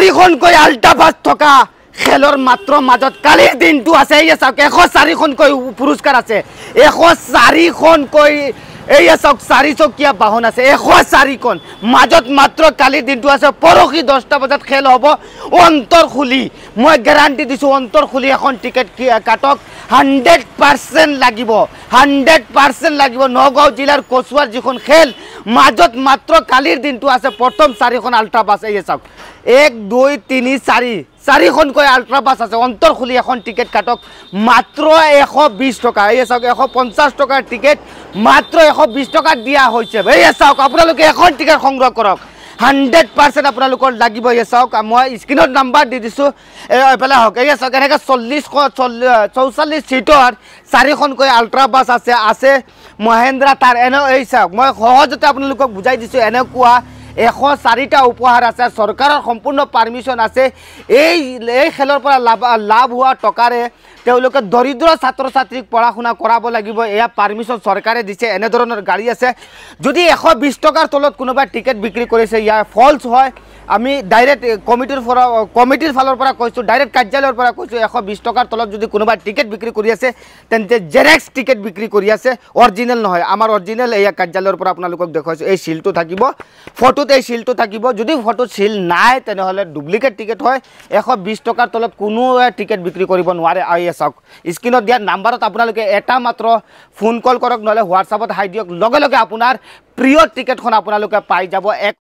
4খনকৈ ultra bus থকা খেলৰ মাত্ৰ মাজত কালিৰ দিনটো আছে। এই চাওক 104খনকৈ পুৰস্কাৰ আছে, 104খনকৈ এই চাওক 4 চকীয়া বাহন আছে, 104খন মাজত মাত্ৰ কালিৰ দিনটো আছে। পৰহি 10টা বজাত খেল হ'ব। অন্তৰ খুলি মই গ্যাৰাণ্টি দিছোঁ, অন্তৰ খুলি এখন টিকেট কাটক। 100% লাগিব, 100% লাগিব। নগাঁও জিলাৰ কচুৱাৰ যিখন খেল মাজত মাত্ৰ কালিৰ দিনটো আছে। প্ৰথম 4খন আল্ট্ৰা বাছ এই চাওক 1 2 3 4 4খনকৈ আল্ট্ৰা বাছ আছে। অন্তৰ খুলি এখন টিকেট কাটক মাত্ৰ 120 টকা। এই চাওক 150 টকাৰ টিকেট মাত্ৰ 120 টকাত দিয়া হৈছে। এই চাওক আপোনালোকে এখন টিকেট সংগ্ৰহ কৰক, 100% আপোনালোকৰ লাগিব। এই চাওক মই স্ক্ৰীনত নাম্বাৰ দি দিছোঁ, এইফালে হওক। এই চাওক এনেকৈ 44 চিটৰ 4খনকৈ আল্ট্ৰা বাছ আছে মহেন্দ্ৰা তাৰ এই চাওক মই সহজতে আপোনালোকক বুজাই দিছোঁ। এনেকুৱা 104টা উপহাৰ আছে, চৰকাৰৰ সম্পূৰ্ণ পাৰ্মিশ্যন আছে। এই খেলৰ পৰা লাভ হোৱা টকাৰে তেওঁলোকে দৰিদ্ৰ ছাত্ৰ ছাত্ৰীক পঢ়া শুনা কৰাব লাগিব। এয়া পাৰ্মিশ্যন চৰকাৰে দিছে। এনেধৰণৰ গাড়ী আছে। যদি 120 টকাৰ তলত কোনোবাই টিকেট বিক্ৰী কৰিছে ইয়াৰ ফলছ হয়। আমি ডাইৰেক্ট কমিটিৰ ফালৰ পৰা কৈছোঁ, ডাইৰেক্ট কাৰ্যালয়ৰ পৰা কৈছোঁ, 120 টকাৰ তলত যদি কোনোবাই টিকেট বিক্ৰী কৰি আছে তেন্তে জেৰেক্স টিকেট বিক্ৰী কৰি আছে, অৰিজিনেল নহয়। আমাৰ অৰিজিনেল এয়া কাৰ্যালয়ৰ পৰা আপোনালোকক দেখুৱাইছোঁ। এই চিলটো থাকিব, ফটোত এই চিলটো থাকিব। যদি ফটোত চিল নাই তেনেহ'লে ডুপ্লিকেট টিকেট হয়। 120 টকাৰ তলত কোনো টিকেট বিক্ৰী কৰিব নোৱাৰে। চাওক স্ক্ৰীনত দিয়া নাম্বাৰত আপোনালোকে এটা মাত্ৰ ফোন কল কৰক, নহ'লে হোৱাটছআপত হাই দিয়ক, লগে লগে আপোনাৰ প্ৰিয় টিকেটখন আপোনালোকে পাই যাব।